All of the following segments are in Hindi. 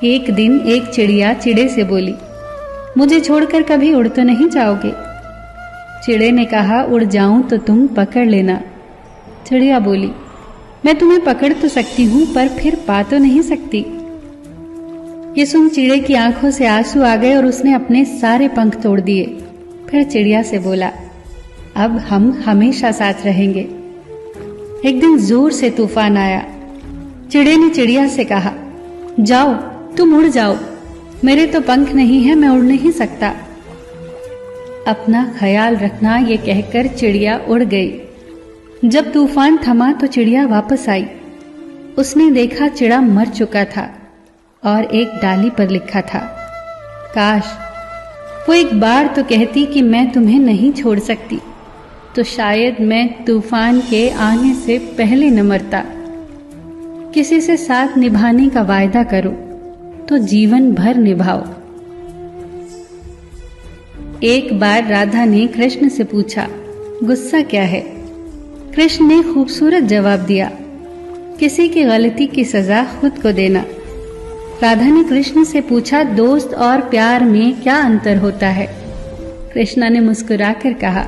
एक दिन एक चिड़िया चिड़े से बोली, मुझे छोड़कर कभी उड़ तो नहीं जाओगे? चिड़े ने कहा, उड़ जाऊं तो तुम पकड़ लेना। चिड़िया बोली, मैं तुम्हें पकड़ तो सकती हूं पर फिर पा तो नहीं सकती। ये सुन चिड़े की आंखों से आंसू आ गए और उसने अपने सारे पंख तोड़ दिए। फिर चिड़िया से बोला, अब हम हमेशा साथ रहेंगे। एक दिन जोर से तूफान आया। चिड़े ने चिड़िया से कहा, जाओ तुम उड़ जाओ, मेरे तो पंख नहीं है, मैं उड़ नहीं सकता। अपना ख्याल रखना, ये कहकर चिड़िया उड़ गई। जब तूफान थमा तो चिड़िया वापस आई। उसने देखा चिड़ा मर चुका था और एक डाली पर लिखा था, काश वो एक बार तो कहती कि मैं तुम्हें नहीं छोड़ सकती, तो शायद मैं तूफान के आने से पहले न मरता। किसी से साथ निभाने का वायदा करो तो जीवन भर निभाओ। एक बार राधा ने कृष्ण से पूछा, गुस्सा क्या है? कृष्ण ने खूबसूरत जवाब दिया, किसी की गलती की सजा खुद को देना। राधा ने कृष्ण से पूछा, दोस्त और प्यार में क्या अंतर होता है? कृष्ण ने मुस्कुराकर कहा,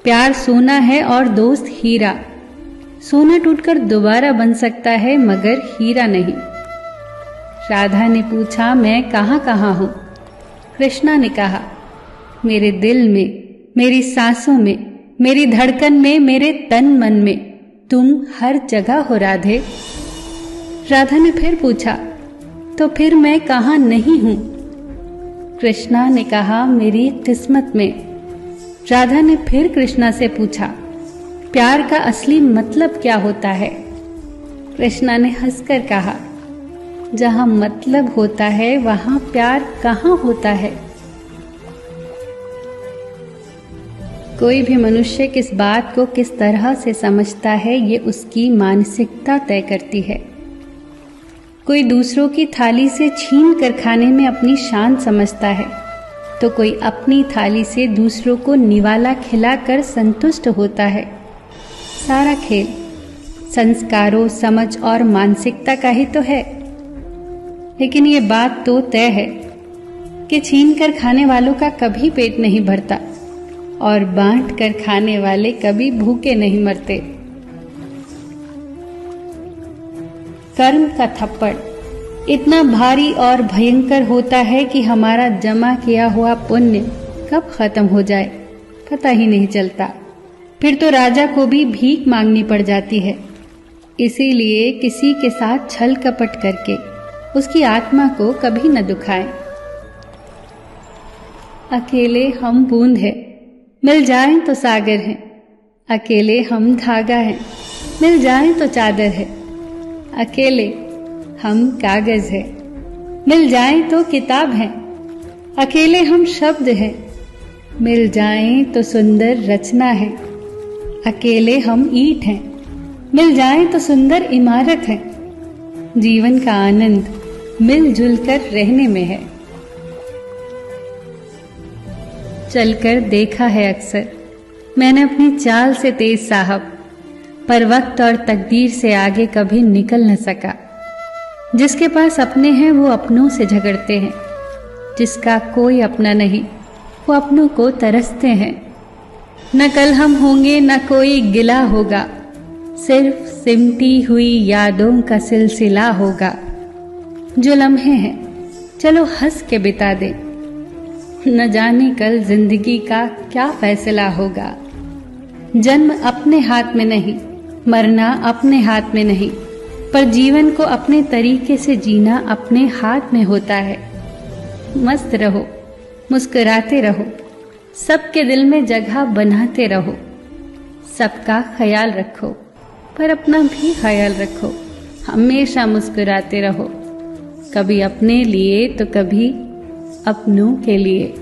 प्यार सोना है और दोस्त हीरा। सोना टूटकर दोबारा बन सकता है मगर हीरा नहीं। राधा ने पूछा, मैं कहाँ कहाँ हूं? कृष्णा ने कहा, मेरे दिल में, मेरी सांसों में, मेरी धड़कन में, मेरे तन मन में, तुम हर जगह हो राधे। राधा ने फिर पूछा, तो फिर मैं कहाँ नहीं हूं? कृष्णा ने कहा, मेरी किस्मत में। राधा ने फिर कृष्णा से पूछा, प्यार का असली मतलब क्या होता है? कृष्णा ने हंसकर कहा, जहां मतलब होता है वहां प्यार कहाँ होता है? कोई भी मनुष्य किस बात को किस तरह से समझता है, ये उसकी मानसिकता तय करती है। कोई दूसरों की थाली से छीन कर खाने में अपनी शान समझता है, तो कोई अपनी थाली से दूसरों को निवाला खिलाकर संतुष्ट होता है। सारा खेल संस्कारों, समझ और मानसिकता का ही तो है। लेकिन ये बात तो तय है कि छीन कर खाने वालों का कभी पेट नहीं भरता और बांट कर खाने वाले कभी भूखे नहीं मरते। कर्म का थप्पड़ इतना भारी और भयंकर होता है कि हमारा जमा किया हुआ पुण्य कब खत्म हो जाए पता ही नहीं चलता। फिर तो राजा को भी भीख मांगनी पड़ जाती है। इसीलिए किसी के साथ छल कपट करके उसकी आत्मा को कभी न दुखाएं। अकेले हम बूंद हैं, मिल जाएं तो सागर हैं। अकेले हम धागा हैं, मिल जाएं तो चादर है। अकेले हम कागज हैं, मिल जाएं तो किताब है। अकेले हम शब्द हैं, मिल जाएं तो सुंदर रचना है। अकेले हम ईंट हैं, मिल जाएं तो सुंदर इमारत है। जीवन का आनंद मिलजुल कर रहने में है। चलकर देखा है अक्सर मैंने अपनी चाल से तेज साहब, पर वक्त और तकदीर से आगे कभी निकल न सका। जिसके पास अपने हैं वो अपनों से झगड़ते हैं, जिसका कोई अपना नहीं वो अपनों को तरसते हैं। न कल हम होंगे न कोई गिला होगा, सिर्फ सिमटी हुई यादों का सिलसिला होगा। जो लम्हे हैं चलो हंस के बिता दे, न जाने कल जिंदगी का क्या फैसला होगा। जन्म अपने हाथ में नहीं, मरना अपने हाथ में नहीं, पर जीवन को अपने तरीके से जीना अपने हाथ में होता है। मस्त रहो, मुस्कुराते रहो, सबके दिल में जगह बनाते रहो। सबका ख्याल रखो पर अपना भी ख्याल रखो। हमेशा मुस्कुराते रहो, कभी अपने लिए तो कभी अपनों के लिए।